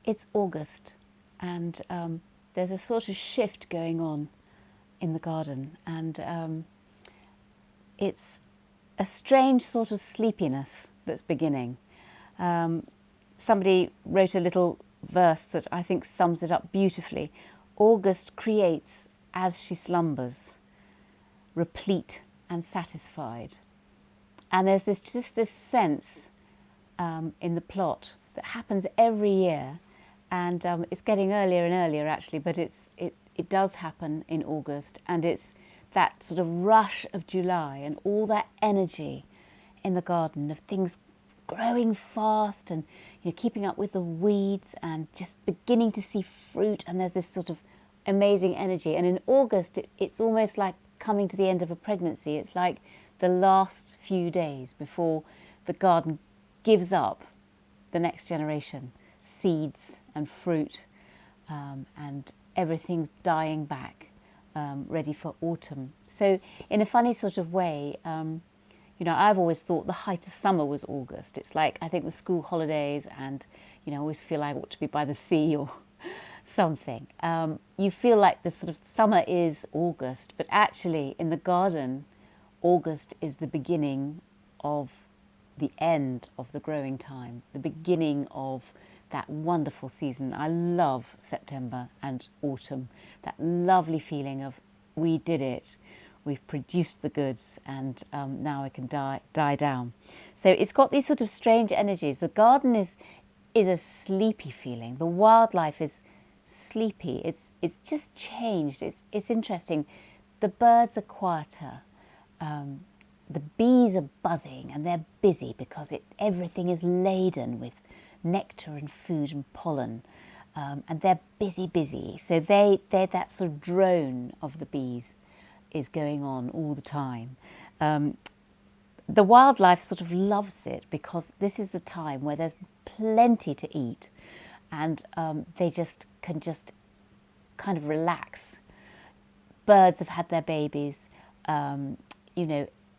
It's August, and there's a sort of shift going on in the garden, and it's a strange sort of sleepiness that's beginning. Somebody wrote a little verse that I think sums it up beautifully. August creates as she slumbers, replete and satisfied. And there's just this sense in the plot that happens every year, and it's getting earlier and earlier actually, but it does happen in August, and it's that sort of rush of July and all that energy in the garden of things growing fast and keeping up with the weeds and just beginning to see fruit, and there's this sort of amazing energy. And in August it's almost like coming to the end of a pregnancy. It's like the last few days before the garden gives up the next generation, seeds and fruit, and everything's dying back, ready for autumn. So in a funny sort of way, I've always thought the height of summer was August. It's like, I think, the school holidays, and I always feel I ought to be by the sea or something. You feel like the sort of summer is August, but actually in the garden, August is the beginning of the end of the growing time, the beginning of that wonderful season. I love September and autumn, that lovely feeling of we did it, we've produced the goods, and now it can die down. So it's got these sort of strange energies. The garden is a sleepy feeling. The wildlife is sleepy. It's just changed. It's interesting. The birds are quieter. The bees are buzzing, and they're busy because everything is laden with nectar and food and pollen, and they're busy. So they're that sort of drone of the bees is going on all the time. The wildlife sort of loves it because this is the time where there's plenty to eat, and they can kind of relax. Birds have had their babies.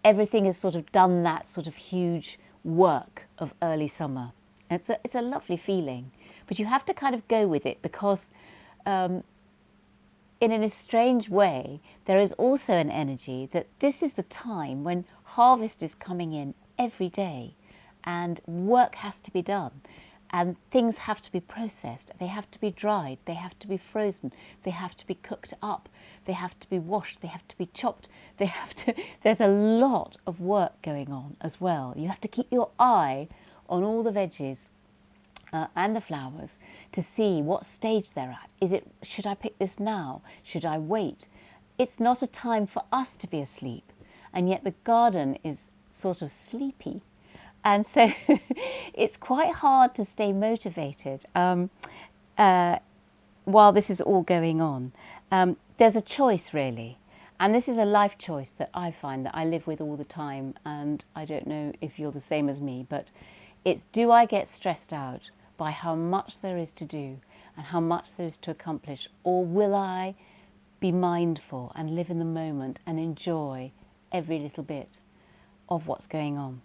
Everything has sort of done that sort of huge work of early summer. It's a lovely feeling, but you have to kind of go with it because in a strange way, there is also an energy that this is the time when harvest is coming in every day, and work has to be done, and things have to be processed. They have to be dried, they have to be frozen, they have to be cooked up, they have to be washed, they have to be chopped, there's a lot of work going on as well. You have to keep your eye on all the veggies and the flowers to see what stage they're at. Should I pick this now? Should I wait? It's not a time for us to be asleep, and yet the garden is sort of sleepy. And so it's quite hard to stay motivated while this is all going on. There's a choice, really. And this is a life choice that I find that I live with all the time. And I don't know if you're the same as me, but it's, do I get stressed out by how much there is to do and how much there is to accomplish? Or will I be mindful and live in the moment and enjoy every little bit of what's going on?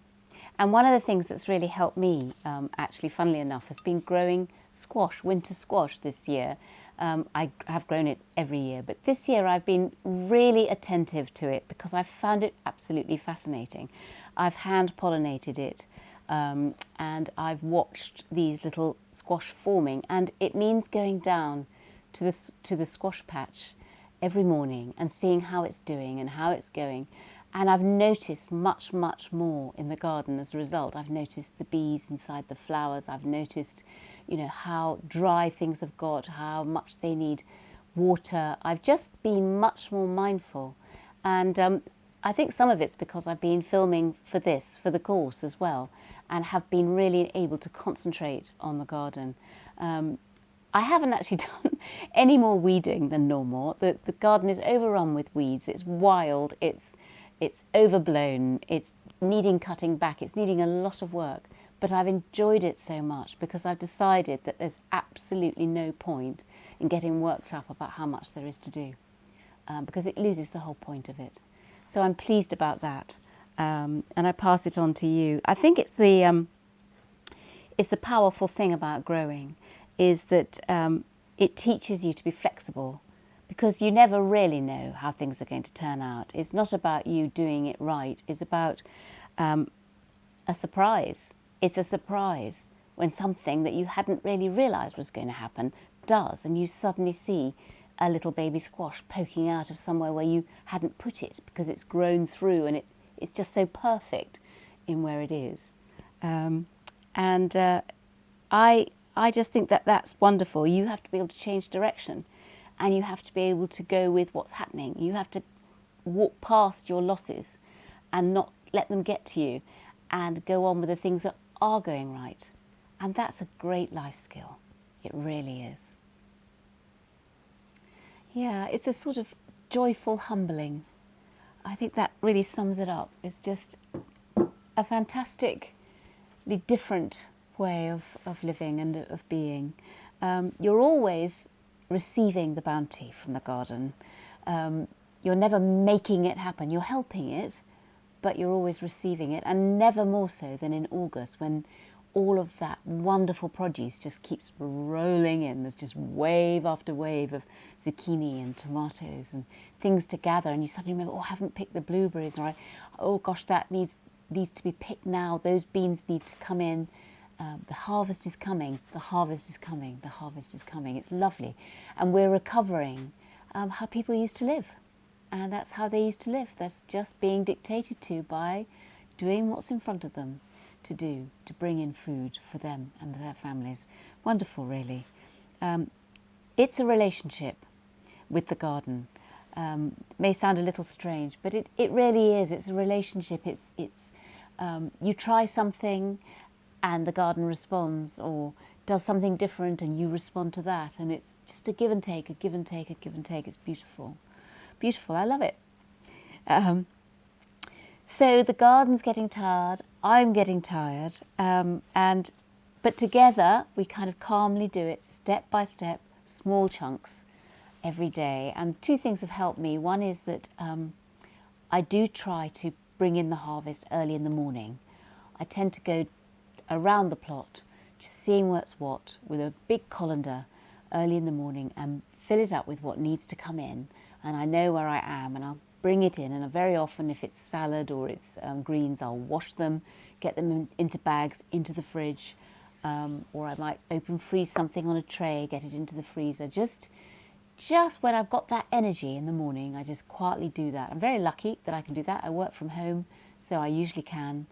And one of the things that's really helped me, actually, funnily enough, has been growing squash, winter squash this year. I have grown it every year, but this year I've been really attentive to it because I've found it absolutely fascinating. I've hand pollinated it, and I've watched these little squash forming, and it means going down to the squash patch every morning and seeing how it's doing and how it's going. And I've noticed much more in the garden as a result. I've noticed the bees inside the flowers. I've noticed, how dry things have got, how much they need water. I've just been much more mindful. And I think some of it's because I've been filming for the course as well, and have been really able to concentrate on the garden. I haven't actually done any more weeding than normal. The garden is overrun with weeds. It's wild. It's overblown, it's needing cutting back, it's needing a lot of work, but I've enjoyed it so much because I've decided that there's absolutely no point in getting worked up about how much there is to do, because it loses the whole point of it. So I'm pleased about that, and I pass it on to you. I think it's the powerful thing about growing is that it teaches you to be flexible, because you never really know how things are going to turn out. It's not about you doing it right. It's about a surprise. It's a surprise when something that you hadn't really realised was going to happen does, and you suddenly see a little baby squash poking out of somewhere where you hadn't put it, because it's grown through and it's just so perfect in where it is. I just think that that's wonderful. You have to be able to change direction, and you have to be able to go with what's happening. You have to walk past your losses and not let them get to you, and go on with the things that are going right. And that's a great life skill. It really is. Yeah, it's a sort of joyful humbling. I think that really sums it up. It's just a fantastically different way of living and of being. You're always receiving the bounty from the garden. You're never making it happen. You're helping it, but you're always receiving it, and never more so than in August, when all of that wonderful produce just keeps rolling in. There's just wave after wave of zucchini and tomatoes and things to gather, and you suddenly remember, oh, I haven't picked the blueberries, or oh gosh, that needs to be picked now. Those beans need to come in. The harvest is coming. The harvest is coming. The harvest is coming. It's lovely, and we're recovering how people used to live, and that's how they used to live. That's just being dictated to by doing what's in front of them to do, to bring in food for them and their families. Wonderful, really. It's a relationship with the garden. May sound a little strange, but it really is. It's a relationship. It's you try something and the garden responds, or does something different and you respond to that, and it's just a give and take, a give and take, a give and take. It's beautiful. Beautiful. I love it. So the garden's getting tired, I'm getting tired, but together we kind of calmly do it step by step, small chunks every day. And two things have helped me. One is that I do try to bring in the harvest early in the morning. I tend to go around the plot, just seeing what's what, with a big colander early in the morning, and fill it up with what needs to come in. And I know where I am, and I'll bring it in. And very often, if it's salad or it's greens, I'll wash them, get them into bags, into the fridge, or I might open freeze something on a tray, get it into the freezer. Just when I've got that energy in the morning, I just quietly do that. I'm very lucky that I can do that. I work from home, so I usually can.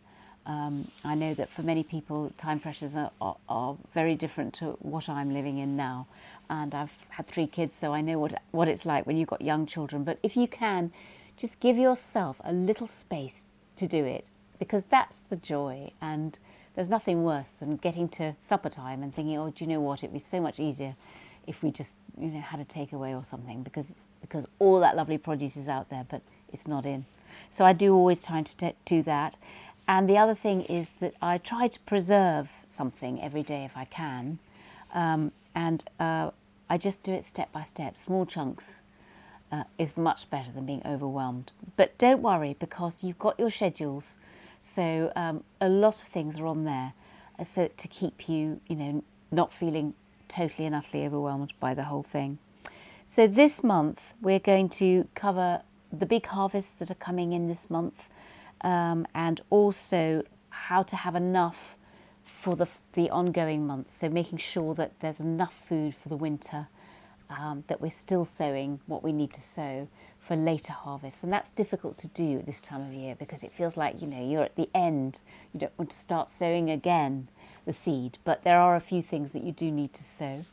I know that for many people, time pressures are very different to what I'm living in now. And I've had 3 kids, so I know what it's like when you've got young children. But if you can, just give yourself a little space to do it, because that's the joy. And there's nothing worse than getting to supper time and thinking, oh, do you know what? It'd be so much easier if we just had a takeaway or something, because all that lovely produce is out there, but it's not in. So I do always try to do that. And the other thing is that I try to preserve something every day if I can. I just do it step by step. Small chunks is much better than being overwhelmed. But don't worry, because you've got your schedules. So a lot of things are on there so to keep you, not feeling totally and utterly overwhelmed by the whole thing. So this month, we're going to cover the big harvests that are coming in this month, and also how to have enough for the ongoing months. So making sure that there's enough food for the winter, that we're still sowing what we need to sow for later harvests. And that's difficult to do at this time of year, because it feels like, you're at the end. You don't want to start sowing again the seed, but there are a few things that you do need to sow.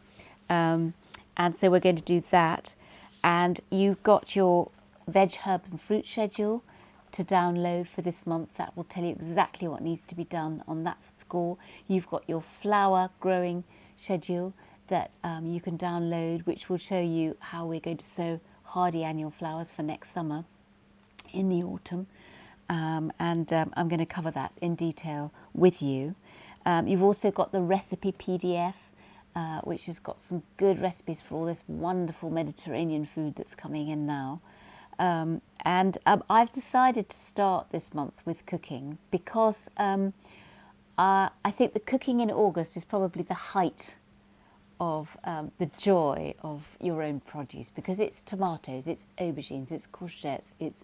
And so we're going to do that. And you've got your veg, herb and fruit schedule to download for this month. That will tell you exactly what needs to be done on that score. You've got your flower growing schedule that you can download, which will show you how we're going to sow hardy annual flowers for next summer in the autumn. I'm going to cover that in detail with you. You've also got the recipe PDF, which has got some good recipes for all this wonderful Mediterranean food that's coming in now. I've decided to start this month with cooking, because I think the cooking in August is probably the height of the joy of your own produce, because it's tomatoes, it's aubergines, it's courgettes, it's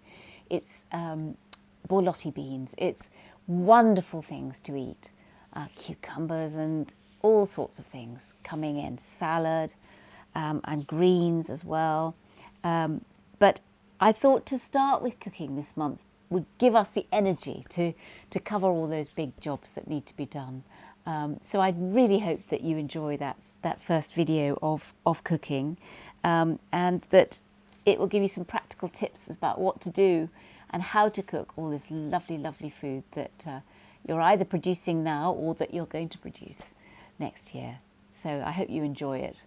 borlotti beans, it's wonderful things to eat, cucumbers and all sorts of things coming in, salad and greens as well. But I thought to start with cooking this month would give us the energy to cover all those big jobs that need to be done. So I really hope that you enjoy that first video of cooking, and that it will give you some practical tips about what to do and how to cook all this lovely, lovely food that you're either producing now or that you're going to produce next year. So I hope you enjoy it.